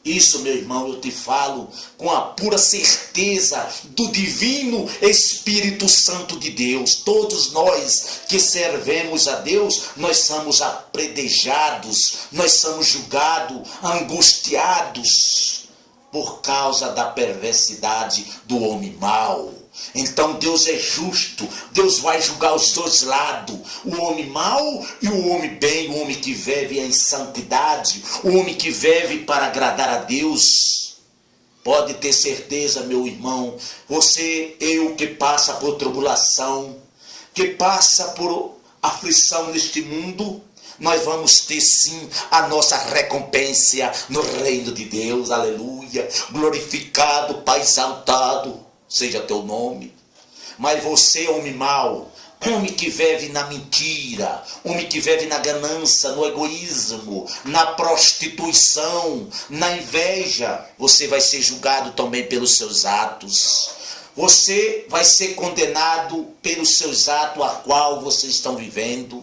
Isso, meu irmão, eu te falo com a pura certeza do divino Espírito Santo de Deus. Todos nós que servemos a Deus, nós somos apredejados, nós somos julgados, angustiados por causa da perversidade do homem mau. Então Deus é justo, Deus vai julgar os dois lados, o homem mau e o homem bem, o homem que vive em santidade, o homem que vive para agradar a Deus. Pode ter certeza, meu irmão, eu que passa por tribulação, que passa por aflição neste mundo, nós vamos ter sim a nossa recompensa no reino de Deus, aleluia, glorificado, Pai exaltado seja teu nome. Mas você, homem mau, homem que vive na mentira, homem que vive na ganância, no egoísmo, na prostituição, na inveja, você vai ser julgado também pelos seus atos. Você vai ser condenado pelos seus atos a qual vocês estão vivendo,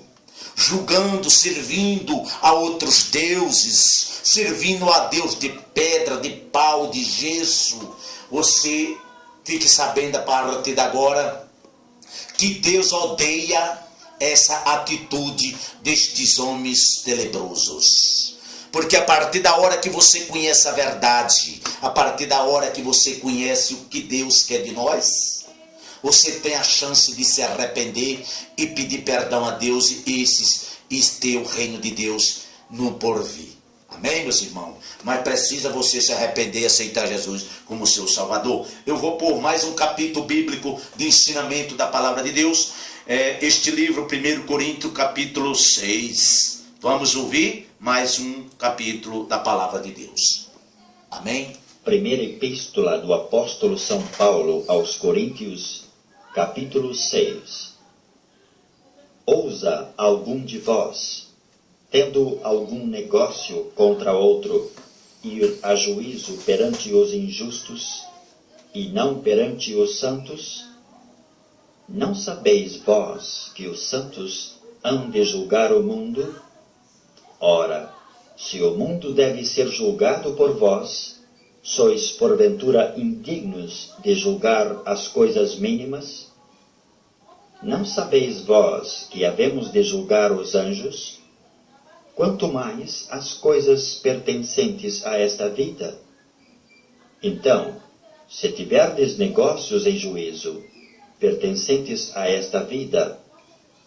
julgando, servindo a outros deuses, servindo a Deus de pedra, de pau, de gesso. Você fique sabendo a partir de agora que Deus odeia essa atitude destes homens tenebrosos. Porque a partir da hora que você conhece a verdade, a partir da hora que você conhece o que Deus quer de nós, você tem a chance de se arrepender e pedir perdão a Deus e ter o reino de Deus no porvir. Amém, meus irmãos? Mas precisa você se arrepender e aceitar Jesus como seu Salvador. Eu vou pôr mais um capítulo bíblico de ensinamento da palavra de Deus. Este livro, 1 Coríntios, capítulo 6. Vamos ouvir mais um capítulo da palavra de Deus. Amém? Primeira Epístola do Apóstolo São Paulo aos Coríntios, capítulo 6. Ousa algum de vós, tendo algum negócio contra outro, ir a juízo perante os injustos, e não perante os santos? Não sabeis vós que os santos hão de julgar o mundo? Ora, se o mundo deve ser julgado por vós, sois porventura indignos de julgar as coisas mínimas? Não sabeis vós que havemos de julgar os anjos? Quanto mais as coisas pertencentes a esta vida. Então, se tiverdes negócios em juízo, pertencentes a esta vida,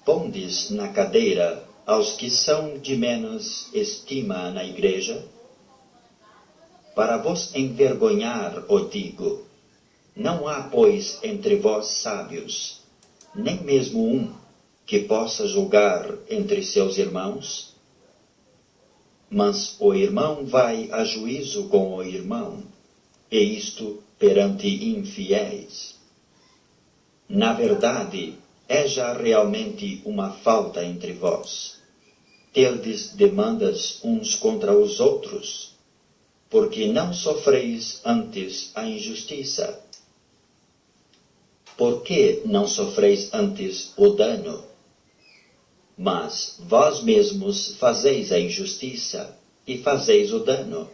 pondes na cadeira aos que são de menos estima na igreja? Para vos envergonhar, o digo, não há, pois, entre vós sábios, nem mesmo um que possa julgar entre seus irmãos? Mas o irmão vai a juízo com o irmão, e isto perante infiéis. Na verdade, é já realmente uma falta entre vós. Terdes demandas uns contra os outros, porque não sofreis antes a injustiça. Por que não sofreis antes o dano? Mas vós mesmos fazeis a injustiça e fazeis o dano,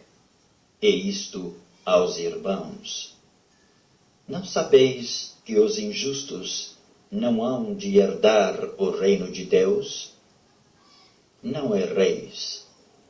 e isto aos irmãos. Não sabeis que os injustos não hão de herdar o reino de Deus? Não erreis,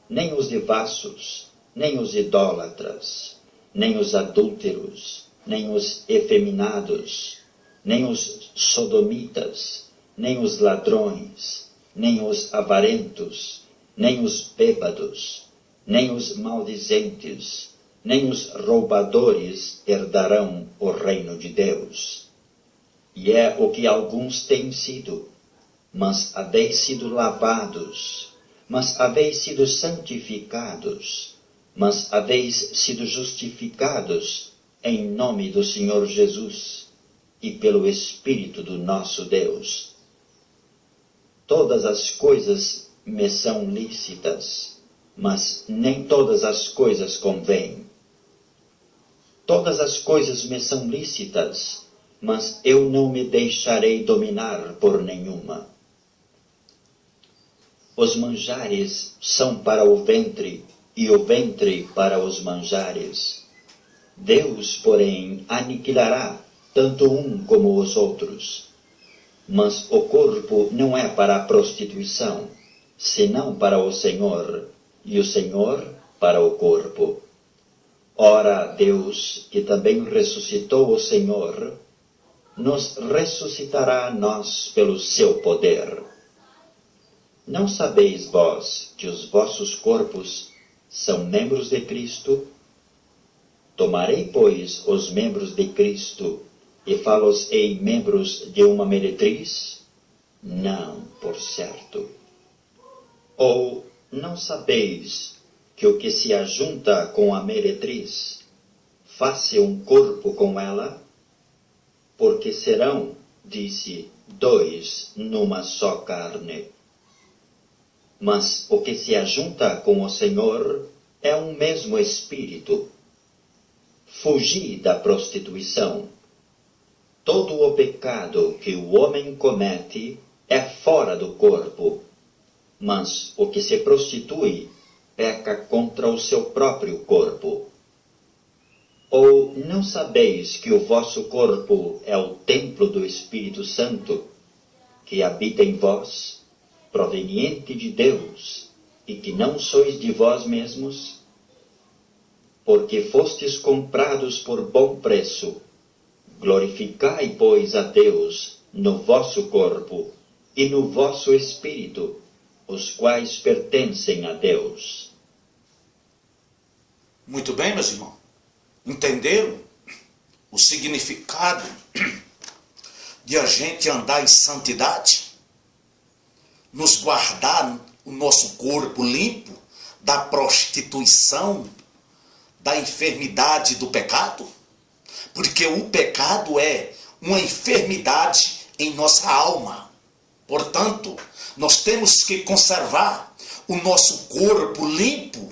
nem os devassos, nem os idólatras, nem os adúlteros, nem os efeminados, nem os sodomitas, nem os ladrões, nem os avarentos, nem os bêbados, nem os maldizentes, nem os roubadores herdarão o reino de Deus. E é o que alguns têm sido, mas haveis sido lavados, mas haveis sido santificados, mas haveis sido justificados em nome do Senhor Jesus e pelo Espírito do nosso Deus. Todas as coisas me são lícitas, mas nem todas as coisas convêm. Todas as coisas me são lícitas, mas eu não me deixarei dominar por nenhuma. Os manjares são para o ventre, e o ventre para os manjares. Deus, porém, aniquilará tanto um como os outros. Mas o corpo não é para a prostituição, senão para o Senhor, e o Senhor para o corpo. Ora, Deus, que também ressuscitou o Senhor, nos ressuscitará a nós pelo seu poder. Não sabeis vós que os vossos corpos são membros de Cristo? Tomarei, pois, os membros de Cristo e fá-los-ei membros de uma meretriz? Não, por certo. Ou não sabeis que o que se ajunta com a meretriz faz-se um corpo com ela? Porque serão, disse, dois numa só carne. Mas o que se ajunta com o Senhor é um mesmo espírito. Fugi da prostituição. Todo o pecado que o homem comete é fora do corpo, mas o que se prostitui peca contra o seu próprio corpo. Ou não sabeis que o vosso corpo é o templo do Espírito Santo, que habita em vós, proveniente de Deus, e que não sois de vós mesmos? Porque fostes comprados por bom preço. Glorificai, pois, a Deus no vosso corpo e no vosso espírito, os quais pertencem a Deus. Muito bem, meus irmãos. Entenderam o significado de a gente andar em santidade? Nos guardar o nosso corpo limpo da prostituição, da enfermidade do pecado? Porque o pecado é uma enfermidade em nossa alma. Portanto, nós temos que conservar o nosso corpo limpo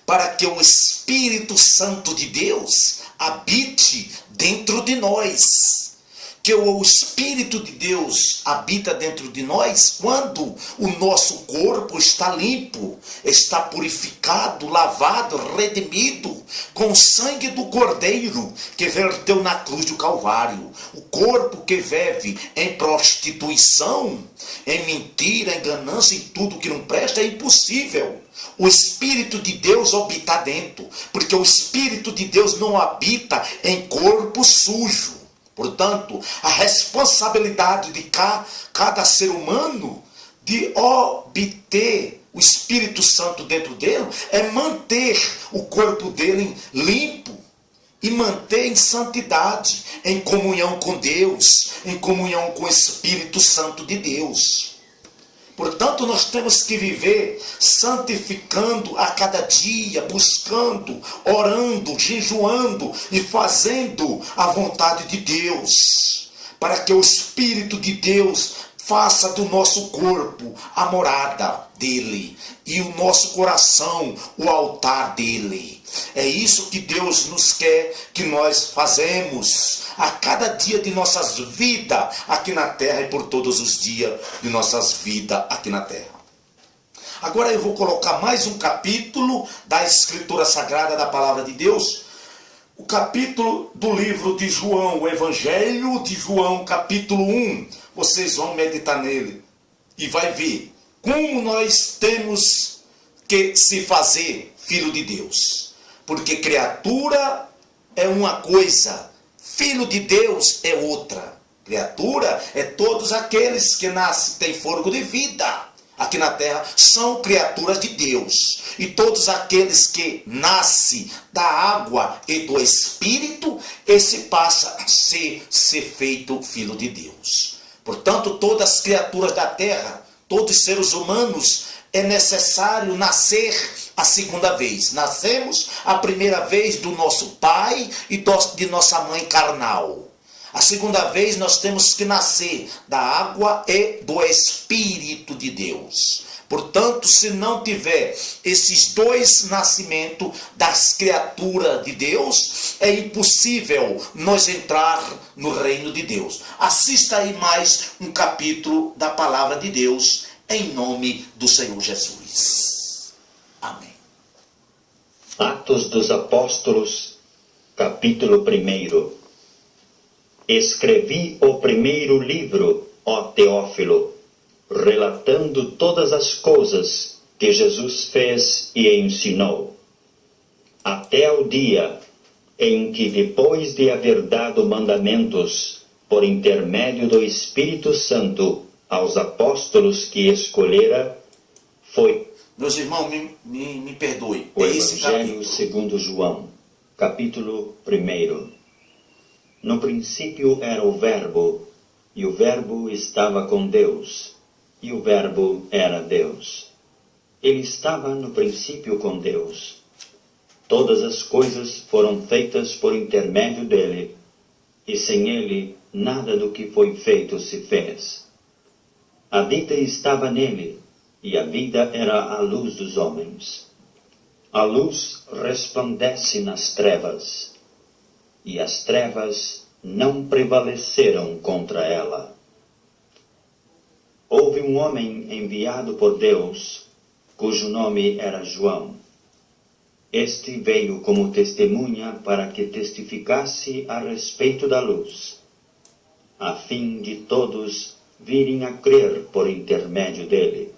para que o Espírito Santo de Deus habite dentro de nós. que o Espírito de Deus habita dentro de nós quando o nosso corpo está limpo, está purificado, lavado, redimido com o sangue do Cordeiro que verteu na cruz do Calvário. O corpo que vive em prostituição, em mentira, em ganância, em tudo que não presta, é impossível. O Espírito de Deus habita dentro, porque o Espírito de Deus não habita em corpo sujo. Portanto, a responsabilidade de cada ser humano de obter o Espírito Santo dentro dele é manter o corpo dele limpo e manter em santidade, em comunhão com Deus, em comunhão com o Espírito Santo de Deus. Portanto, nós temos que viver santificando a cada dia, buscando, orando, jejuando e fazendo a vontade de Deus, para que o Espírito de Deus faça do nosso corpo a morada dele e o nosso coração o altar dele. É isso que Deus nos quer que nós fazemos a cada dia de nossas vidas aqui na terra e por todos os dias de nossas vidas aqui na terra. Agora eu vou colocar mais um capítulo da Escritura Sagrada da Palavra de Deus, o capítulo do livro de João, o Evangelho de João, capítulo 1. Vocês vão meditar nele e vai ver como nós temos que se fazer filho de Deus. Porque criatura é uma coisa, filho de Deus é outra. Criatura é todos aqueles que nascem, têm fôlego de vida aqui na terra, são criaturas de Deus. E todos aqueles que nascem da água e do Espírito, esse passa a ser feito filho de Deus. Portanto, todas as criaturas da terra, todos os seres humanos, é necessário nascer a segunda vez. Nascemos a primeira vez do nosso pai e de nossa mãe carnal. A segunda vez nós temos que nascer da água e do Espírito de Deus. Portanto, se não tiver esses dois nascimentos das criaturas de Deus, é impossível nós entrar no reino de Deus. Assista aí mais um capítulo da Palavra de Deus, em nome do Senhor Jesus. Amém. Atos dos Apóstolos, capítulo 1. Escrevi o primeiro livro, ó Teófilo, relatando todas as coisas que Jesus fez e ensinou, até o dia em que, depois de haver dado mandamentos por intermédio do Espírito Santo aos apóstolos que escolhera, foi... Meus irmãos, me perdoe. O Evangelho segundo João, capítulo 1. No princípio era o Verbo, e o Verbo estava com Deus, e o Verbo era Deus. Ele estava no princípio com Deus. Todas as coisas foram feitas por intermédio dele, e sem ele nada do que foi feito se fez. A vida estava nele, e a vida era a luz dos homens. A luz resplandece nas trevas, e as trevas não prevaleceram contra ela. Houve um homem enviado por Deus, cujo nome era João. Este veio como testemunha para que testificasse a respeito da luz, a fim de todos virem a crer por intermédio dele.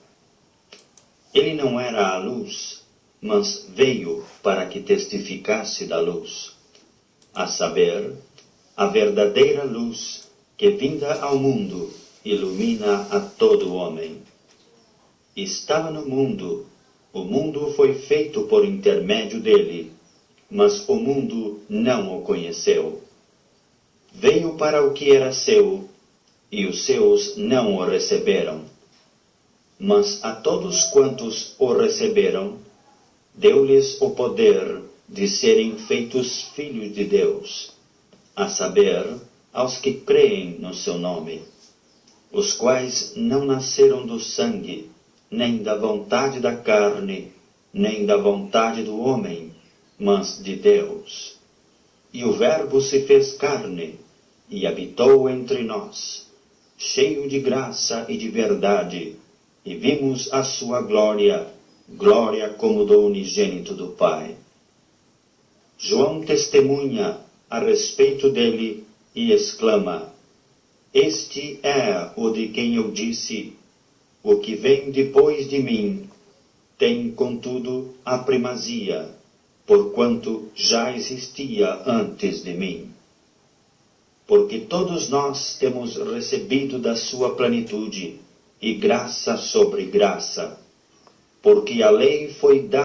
Ele não era a luz, mas veio para que testificasse da luz, a saber, a verdadeira luz que, vinda ao mundo, ilumina a todo homem. Estava no mundo, o mundo foi feito por intermédio dele, mas o mundo não o conheceu. Veio para o que era seu, e os seus não o receberam. Mas a todos quantos o receberam, deu-lhes o poder de serem feitos filhos de Deus, a saber, aos que creem no seu nome, os quais não nasceram do sangue, nem da vontade da carne, nem da vontade do homem, mas de Deus. E o Verbo se fez carne, e habitou entre nós, cheio de graça e de verdade, e vimos a sua glória, glória como do unigênito do Pai. João testemunha a respeito dele e exclama: Este é o de quem eu disse, o que vem depois de mim tem, contudo, a primazia, porquanto já existia antes de mim. Porque todos nós temos recebido da sua plenitude, e graça sobre graça, porque a lei foi dada